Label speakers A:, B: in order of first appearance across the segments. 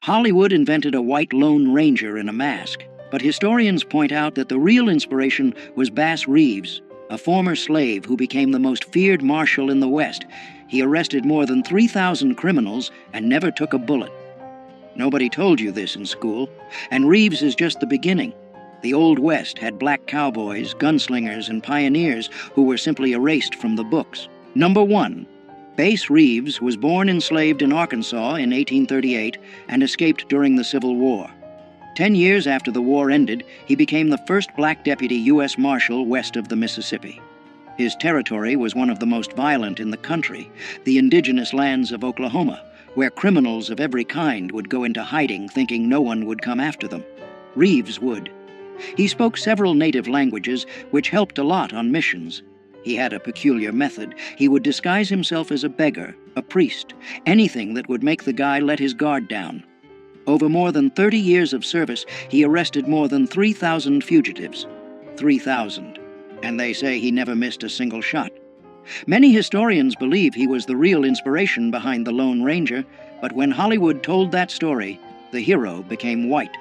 A: Hollywood invented a white Lone Ranger in a mask, but historians point out that the real inspiration was Bass Reeves, a former slave who became the most feared marshal in the West. He arrested more than 3,000 criminals and never took a bullet. Nobody told you this in school, and Reeves is just the beginning. The Old West had black cowboys, gunslingers, and pioneers who were simply erased from the books. Number 1. Bass Reeves was born enslaved in Arkansas in 1838 and escaped during the Civil War. 10 years after the war ended, he became the first black deputy U.S. Marshal west of the Mississippi. His territory was one of the most violent in the country, the indigenous lands of Oklahoma, where criminals of every kind would go into hiding thinking no one would come after them. Reeves would. He spoke several native languages, which helped a lot on missions. He had a peculiar method. He would disguise himself as a beggar, a priest, anything that would make the guy let his guard down. Over more than 30 years of service, he arrested more than 3,000 fugitives. 3,000. And they say he never missed a single shot. Many historians believe he was the real inspiration behind the Lone Ranger, but when Hollywood told that story, the hero became white.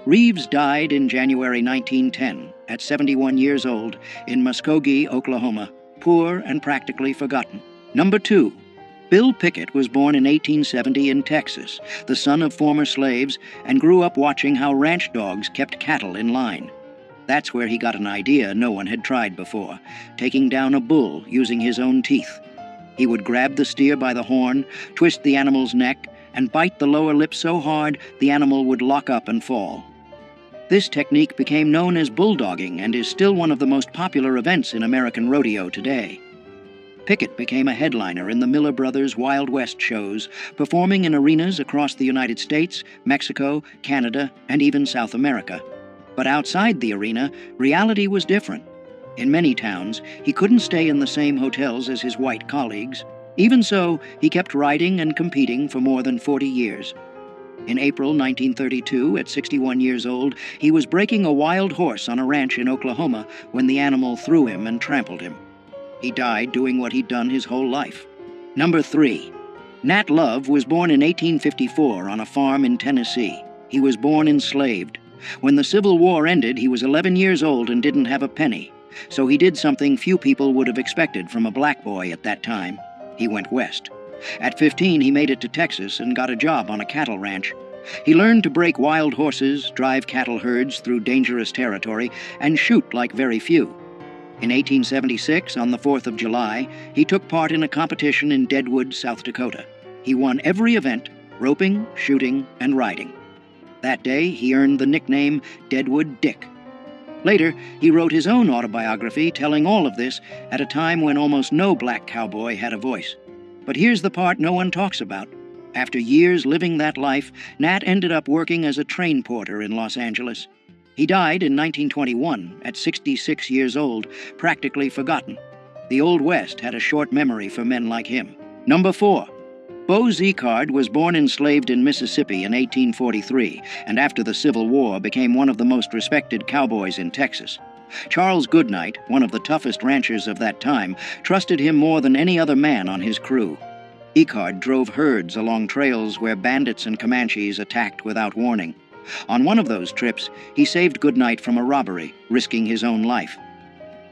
A: Reeves died in January 1910, at 71 years old, in Muskogee, Oklahoma, poor and practically forgotten. Number 2. Bill Pickett was born in 1870 in Texas, the son of former slaves, and grew up watching how ranch dogs kept cattle in line. That's where he got an idea no one had tried before, taking down a bull using his own teeth. He would grab the steer by the horn, twist the animal's neck, and bite the lower lip so hard the animal would lock up and fall. This technique became known as bulldogging and is still one of the most popular events in American rodeo today. Pickett became a headliner in the Miller Brothers Wild West shows, performing in arenas across the United States, Mexico, Canada, and even South America. But outside the arena, reality was different. In many towns, he couldn't stay in the same hotels as his white colleagues. Even so, he kept riding and competing for more than 40 years. In April 1932, at 61 years old, he was breaking a wild horse on a ranch in Oklahoma when the animal threw him and trampled him. He died doing what he'd done his whole life. Number 3. Nat Love was born in 1854 on a farm in Tennessee. He was born enslaved. When the Civil War ended, he was 11 years old and didn't have a penny, so he did something few people would have expected from a black boy at that time. He went west. At 15, he made it to Texas and got a job on a cattle ranch. He learned to break wild horses, drive cattle herds through dangerous territory, and shoot like very few. In 1876, on the 4th of July, he took part in a competition in Deadwood, South Dakota. He won every event, roping, shooting, and riding. That day, he earned the nickname Deadwood Dick. Later, he wrote his own autobiography telling all of this at a time when almost no black cowboy had a voice. But here's the part no one talks about. After years living that life, Nat ended up working as a train porter in Los Angeles. He died in 1921 at 66 years old, practically forgotten. The Old West had a short memory for men like him. Number 4. Bo Zickard was born enslaved in Mississippi in 1843, and after the Civil War became one of the most respected cowboys in Texas. Charles Goodnight, one of the toughest ranchers of that time, trusted him more than any other man on his crew. Zickard drove herds along trails where bandits and Comanches attacked without warning. On one of those trips, he saved Goodnight from a robbery, risking his own life.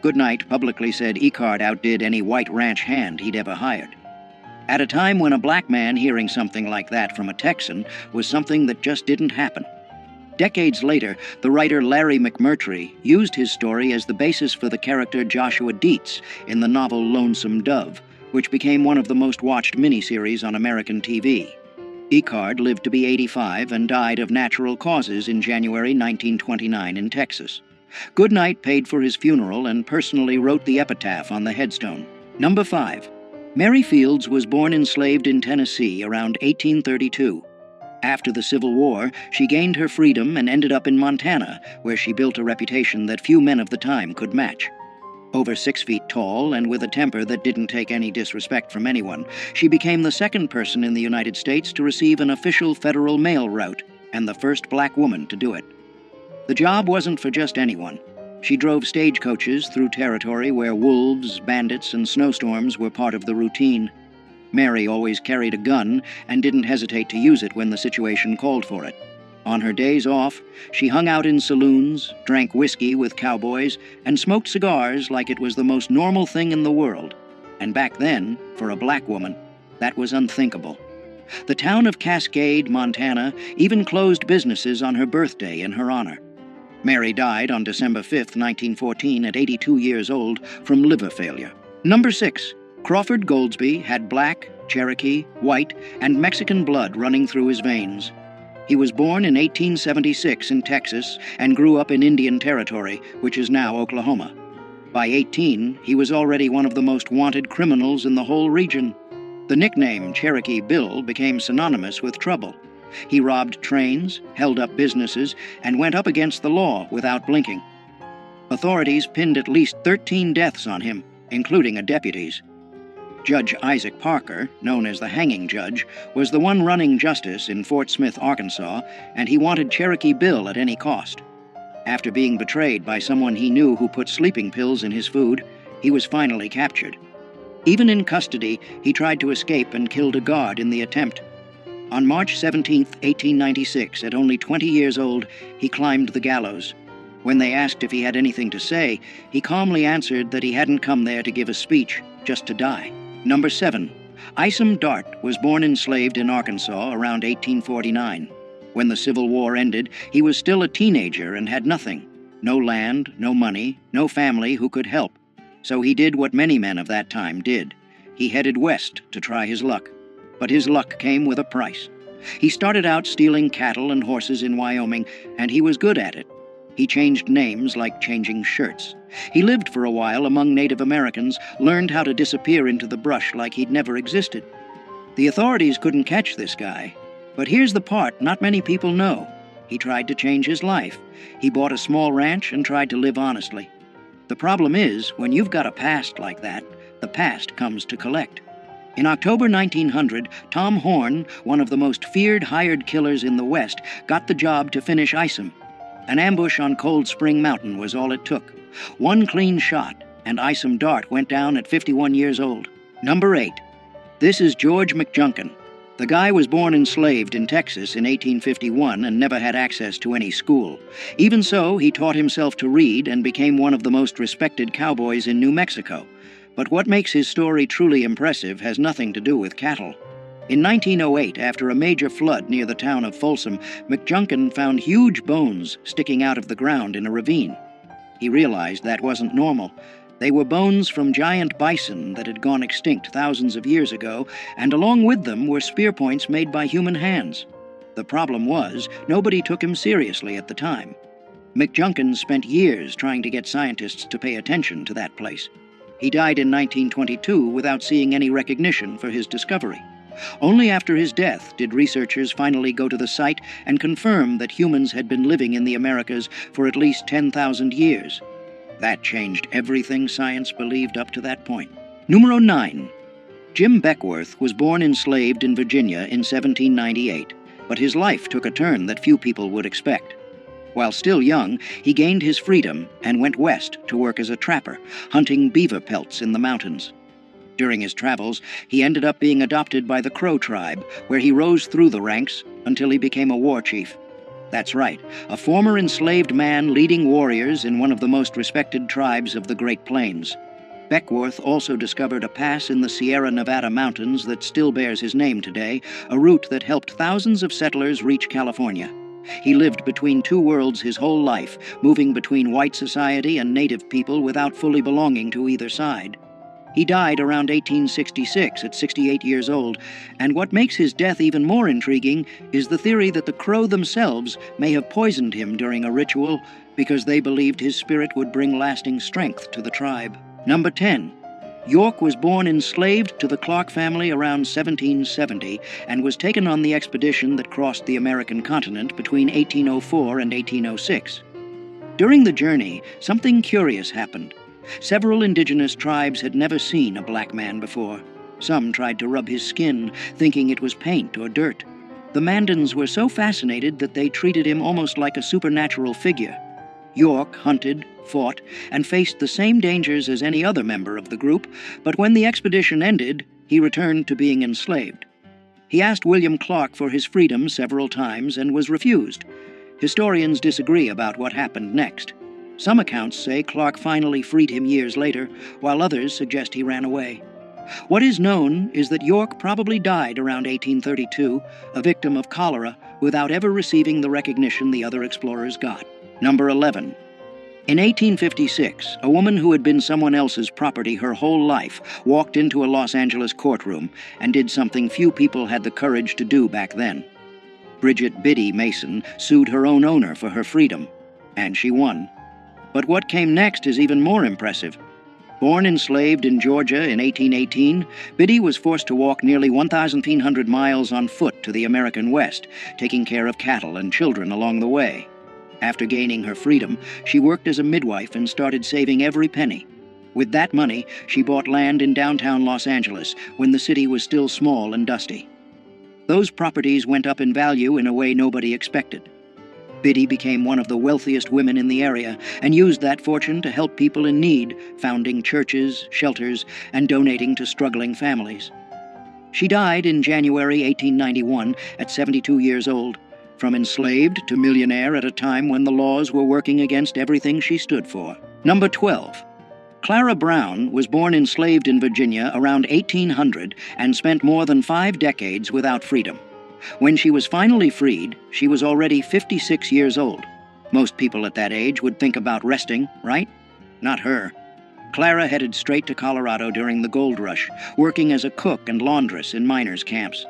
A: Goodnight publicly said Zickard outdid any white ranch hand he'd ever hired. At a time when a black man hearing something like that from a Texan was something that just didn't happen. Decades later, the writer Larry McMurtry used his story as the basis for the character Joshua Dietz in the novel Lonesome Dove, which became one of the most watched miniseries on American TV. Zickard lived to be 85 and died of natural causes in January 1929 in Texas. Goodnight paid for his funeral and personally wrote the epitaph on the headstone. Number 5. Mary Fields was born enslaved in Tennessee around 1832. After the Civil War, she gained her freedom and ended up in Montana, where she built a reputation that few men of the time could match. Over 6 feet tall and with a temper that didn't take any disrespect from anyone, she became the second person in the United States to receive an official federal mail route, and the first black woman to do it. The job wasn't for just anyone. She drove stagecoaches through territory where wolves, bandits, and snowstorms were part of the routine. Mary always carried a gun and didn't hesitate to use it when the situation called for it. On her days off, she hung out in saloons, drank whiskey with cowboys, and smoked cigars like it was the most normal thing in the world. And back then, for a black woman, that was unthinkable. The town of Cascade, Montana, even closed businesses on her birthday in her honor. Mary died on December 5, 1914, at 82 years old from liver failure. Number 6. Crawford Goldsby had black, Cherokee, white, and Mexican blood running through his veins. He was born in 1876 in Texas and grew up in Indian Territory, which is now Oklahoma. By 18, he was already one of the most wanted criminals in the whole region. The nickname Cherokee Bill became synonymous with trouble. He robbed trains, held up businesses, and went up against the law without blinking. Authorities pinned at least 13 deaths on him, including a deputy's. Judge Isaac Parker, known as the Hanging Judge, was the one running justice in Fort Smith, Arkansas, and he wanted Cherokee Bill at any cost. After being betrayed by someone he knew who put sleeping pills in his food, he was finally captured. Even in custody, he tried to escape and killed a guard in the attempt. On March 17, 1896, at only 20 years old, he climbed the gallows. When they asked if he had anything to say, he calmly answered that he hadn't come there to give a speech, just to die. Number 7. Isom Dart was born enslaved in Arkansas around 1849. When the Civil War ended, he was still a teenager and had nothing. No land, no money, no family who could help. So he did what many men of that time did. He headed west to try his luck. But his luck came with a price. He started out stealing cattle and horses in Wyoming, and he was good at it. He changed names like changing shirts. He lived for a while among Native Americans, learned how to disappear into the brush like he'd never existed. The authorities couldn't catch this guy. But here's the part not many people know. He tried to change his life. He bought a small ranch and tried to live honestly. The problem is, when you've got a past like that, the past comes to collect. In October 1900, Tom Horn, one of the most feared hired killers in the West, got the job to finish Isom. An ambush on Cold Spring Mountain was all it took. One clean shot, and Isom Dart went down at 51 years old. Number 8. This is George McJunkin. The guy was born enslaved in Texas in 1851 and never had access to any school. Even so, he taught himself to read and became one of the most respected cowboys in New Mexico. But what makes his story truly impressive has nothing to do with cattle. In 1908, after a major flood near the town of Folsom, McJunkin found huge bones sticking out of the ground in a ravine. He realized that wasn't normal. They were bones from giant bison that had gone extinct thousands of years ago, and along with them were spear points made by human hands. The problem was, nobody took him seriously at the time. McJunkin spent years trying to get scientists to pay attention to that place. He died in 1922 without seeing any recognition for his discovery. Only after his death did researchers finally go to the site and confirm that humans had been living in the Americas for at least 10,000 years. That changed everything science believed up to that point. Numero 9. Jim Beckwourth was born enslaved in Virginia in 1798, but his life took a turn that few people would expect. While still young, he gained his freedom and went west to work as a trapper, hunting beaver pelts in the mountains. During his travels, he ended up being adopted by the Crow tribe, where he rose through the ranks until he became a war chief. That's right, a former enslaved man leading warriors in one of the most respected tribes of the Great Plains. Beckwourth also discovered a pass in the Sierra Nevada mountains that still bears his name today, a route that helped thousands of settlers reach California. He lived between two worlds his whole life, moving between white society and native people without fully belonging to either side. He died around 1866 at 68 years old, and what makes his death even more intriguing is the theory that the Crow themselves may have poisoned him during a ritual because they believed his spirit would bring lasting strength to the tribe. Number 10. York was born enslaved to the Clark family around 1770 and was taken on the expedition that crossed the American continent between 1804 and 1806. During the journey, something curious happened. Several indigenous tribes had never seen a black man before. Some tried to rub his skin, thinking it was paint or dirt. The Mandans were so fascinated that they treated him almost like a supernatural figure. York hunted, fought, and faced the same dangers as any other member of the group, but when the expedition ended, he returned to being enslaved. He asked William Clark for his freedom several times and was refused. Historians disagree about what happened next. Some accounts say Clark finally freed him years later, while others suggest he ran away. What is known is that York probably died around 1832, a victim of cholera, without ever receiving the recognition the other explorers got. Number 11. In 1856, a woman who had been someone else's property her whole life walked into a Los Angeles courtroom and did something few people had the courage to do back then. Bridget Biddy Mason sued her own owner for her freedom, and she won. But what came next is even more impressive. Born enslaved in Georgia in 1818, Biddy was forced to walk nearly 1,500 miles on foot to the American West, taking care of cattle and children along the way. After gaining her freedom, she worked as a midwife and started saving every penny. With that money, she bought land in downtown Los Angeles when the city was still small and dusty. Those properties went up in value in a way nobody expected. Biddy became one of the wealthiest women in the area and used that fortune to help people in need, founding churches, shelters, and donating to struggling families. She died in January 1891 at 72 years old, from enslaved to millionaire at a time when the laws were working against everything she stood for. Number 12. Clara Brown was born enslaved in Virginia around 1800 and spent more than 5 decades without freedom. When she was finally freed, she was already 56 years old. Most people at that age would think about resting, right? Not her. Clara headed straight to Colorado during the gold rush, working as a cook and laundress in miners' camps.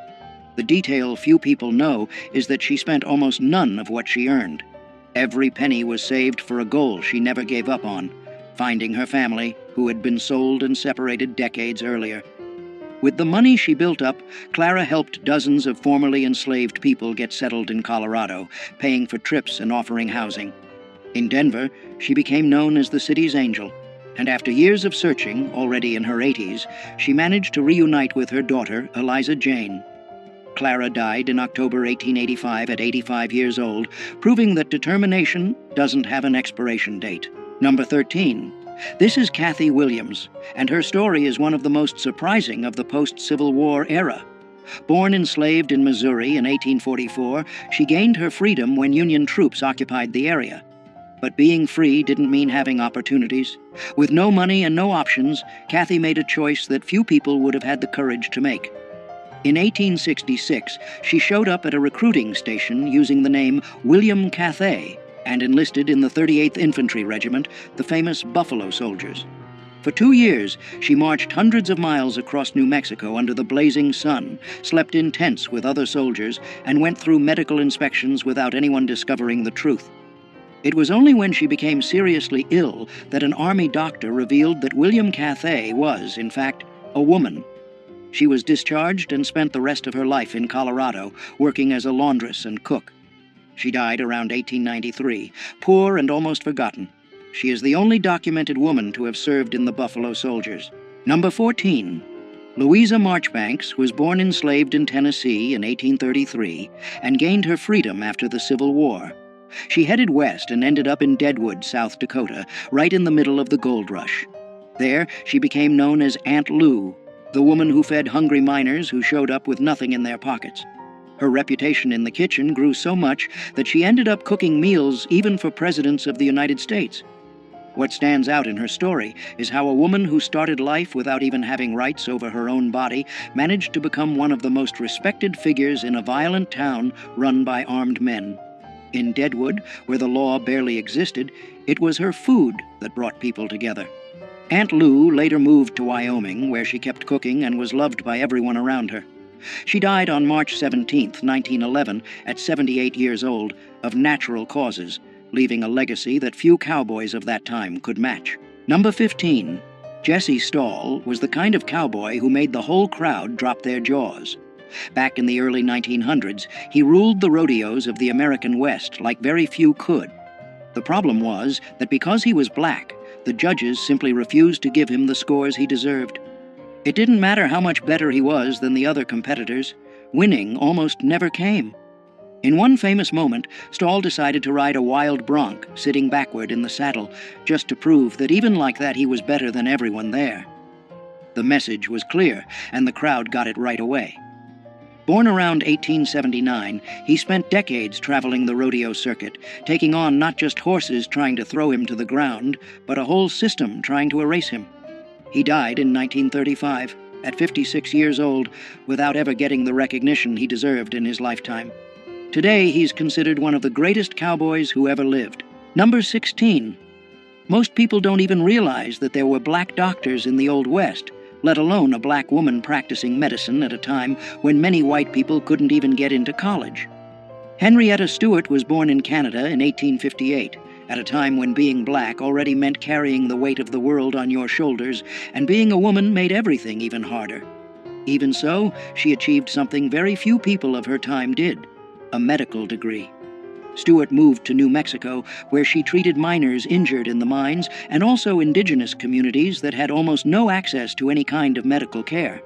A: The detail few people know is that she spent almost none of what she earned. Every penny was saved for a goal she never gave up on, finding her family, who had been sold and separated decades earlier. With the money she built up, Clara helped dozens of formerly enslaved people get settled in Colorado, paying for trips and offering housing. In Denver, she became known as the city's angel, and after years of searching, already in her 80s, she managed to reunite with her daughter, Eliza Jane. Clara died in October 1885 at 85 years old, proving that determination doesn't have an expiration date. Number 13. This is Kathy Williams, and her story is one of the most surprising of the post-Civil War era. Born enslaved in Missouri in 1844, she gained her freedom when Union troops occupied the area. But being free didn't mean having opportunities. With no money and no options, Kathy made a choice that few people would have had the courage to make. In 1866, she showed up at a recruiting station using the name William Cathay and enlisted in the 38th Infantry Regiment, the famous Buffalo Soldiers. For 2 years, she marched hundreds of miles across New Mexico under the blazing sun, slept in tents with other soldiers, and went through medical inspections without anyone discovering the truth. It was only when she became seriously ill that an Army doctor revealed that William Cathay was, in fact, a woman. She was discharged and spent the rest of her life in Colorado, working as a laundress and cook. She died around 1893, poor and almost forgotten. She is the only documented woman to have served in the Buffalo Soldiers. Number 14. Louisa Marchbanks was born enslaved in Tennessee in 1833 and gained her freedom after the Civil War. She headed west and ended up in Deadwood, South Dakota, right in the middle of the gold rush. There, she became known as Aunt Lou, the woman who fed hungry miners who showed up with nothing in their pockets. Her reputation in the kitchen grew so much that she ended up cooking meals even for presidents of the United States. What stands out in her story is how a woman who started life without even having rights over her own body managed to become one of the most respected figures in a violent town run by armed men. In Deadwood, where the law barely existed, it was her food that brought people together. Aunt Lou later moved to Wyoming, where she kept cooking and was loved by everyone around her. She died on March 17, 1911, at 78 years old, of natural causes, leaving a legacy that few cowboys of that time could match. Number 15. Jesse Stahl was the kind of cowboy who made the whole crowd drop their jaws. Back in the early 1900s, he ruled the rodeos of the American West like very few could. The problem was that because he was black, the judges simply refused to give him the scores he deserved. It didn't matter how much better he was than the other competitors. Winning almost never came. In one famous moment, Stahl decided to ride a wild bronc, sitting backward in the saddle, just to prove that even like that he was better than everyone there. The message was clear, and the crowd got it right away. Born around 1879, he spent decades traveling the rodeo circuit, taking on not just horses trying to throw him to the ground, but a whole system trying to erase him. He died in 1935, at 56 years old, without ever getting the recognition he deserved in his lifetime. Today, he's considered one of the greatest cowboys who ever lived. Number 16. Most people don't even realize that there were black doctors in the Old West, let alone a black woman practicing medicine at a time when many white people couldn't even get into college. Henrietta Stewart was born in Canada in 1858, at a time when being black already meant carrying the weight of the world on your shoulders, and being a woman made everything even harder. Even so, she achieved something very few people of her time did: a medical degree. Stewart moved to New Mexico, where she treated miners injured in the mines and also indigenous communities that had almost no access to any kind of medical care.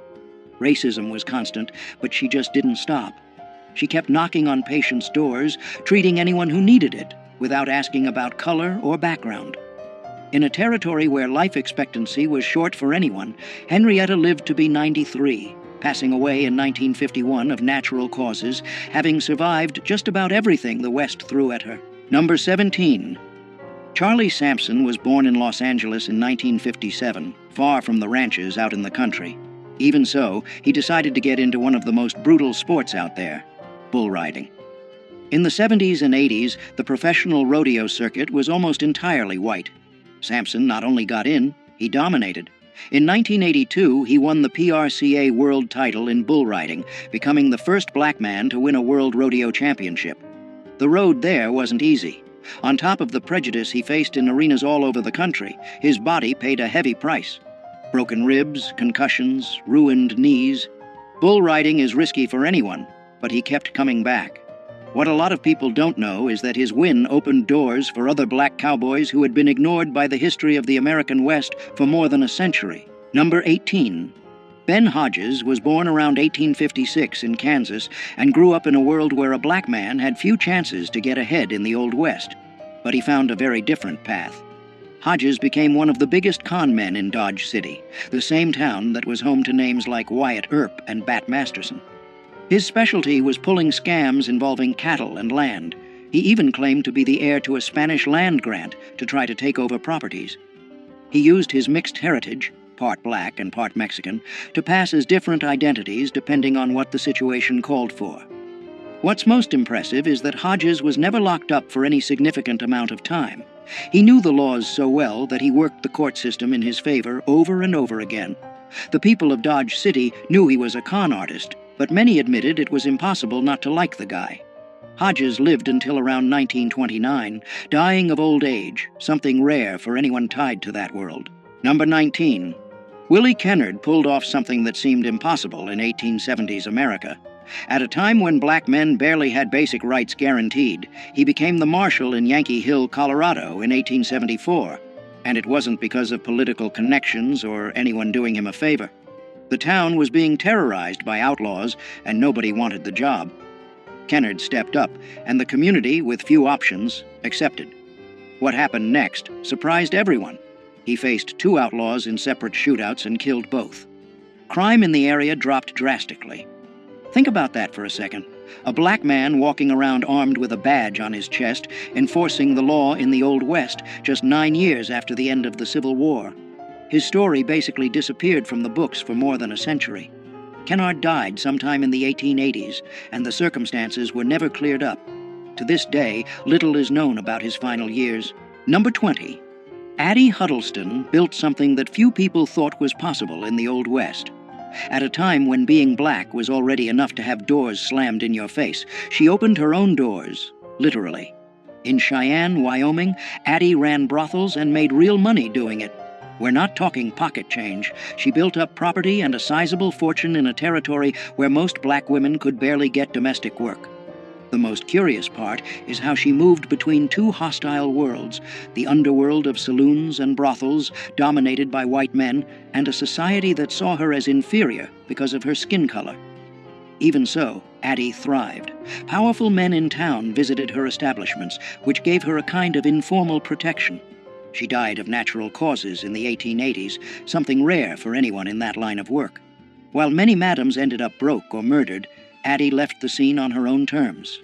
A: Racism was constant, but she just didn't stop. She kept knocking on patients' doors, treating anyone who needed it, without asking about color or background. In a territory where life expectancy was short for anyone, Henrietta lived to be 93. Passing away in 1951 of natural causes, having survived just about everything the West threw at her. Number 17. Charlie Sampson was born in Los Angeles in 1957, far from the ranches out in the country. Even so, he decided to get into one of the most brutal sports out there: bull riding. In the 70s and 80s, the professional rodeo circuit was almost entirely white. Sampson not only got in, he dominated. In 1982, he won the PRCA World title in bull riding, becoming the first black man to win a World Rodeo Championship. The road there wasn't easy. On top of the prejudice he faced in arenas all over the country, his body paid a heavy price. Broken ribs, concussions, ruined knees. Bull riding is risky for anyone, but he kept coming back. What a lot of people don't know is that his win opened doors for other black cowboys who had been ignored by the history of the American West for more than a century. Number 18. Ben Hodges was born around 1856 in Kansas and grew up in a world where a black man had few chances to get ahead in the Old West. But he found a very different path. Hodges became one of the biggest con men in Dodge City, the same town that was home to names like Wyatt Earp and Bat Masterson. His specialty was pulling scams involving cattle and land. He even claimed to be the heir to a Spanish land grant to try to take over properties. He used his mixed heritage, part black and part Mexican, to pass as different identities depending on what the situation called for. What's most impressive is that Hodges was never locked up for any significant amount of time. He knew the laws so well that he worked the court system in his favor over and over again. The people of Dodge City knew he was a con artist, but many admitted it was impossible not to like the guy. Hodges lived until around 1929, dying of old age, something rare for anyone tied to that world. Number 19. Willie Kennard pulled off something that seemed impossible in 1870s America. At a time when black men barely had basic rights guaranteed, he became the marshal in Yankee Hill, Colorado in 1874, and it wasn't because of political connections or anyone doing him a favor. The town was being terrorized by outlaws, and nobody wanted the job. Kennard stepped up, and the community, with few options, accepted. What happened next surprised everyone. He faced 2 outlaws in separate shootouts and killed both. Crime in the area dropped drastically. Think about that for a second. A black man walking around armed with a badge on his chest, enforcing the law in the Old West just 9 years after the end of the Civil War. His story basically disappeared from the books for more than a century. Kennard died sometime in the 1880s, and the circumstances were never cleared up. To this day, little is known about his final years. Number 20. Addie Huddleston built something that few people thought was possible in the Old West. At a time when being black was already enough to have doors slammed in your face, she opened her own doors, literally. In Cheyenne, Wyoming, Addie ran brothels and made real money doing it. We're not talking pocket change. She built up property and a sizable fortune in a territory where most black women could barely get domestic work. The most curious part is how she moved between 2 hostile worlds, the underworld of saloons and brothels dominated by white men, and a society that saw her as inferior because of her skin color. Even so, Addie thrived. Powerful men in town visited her establishments, which gave her a kind of informal protection. She died of natural causes in the 1880s, something rare for anyone in that line of work. While many madams ended up broke or murdered, Addie left the scene on her own terms.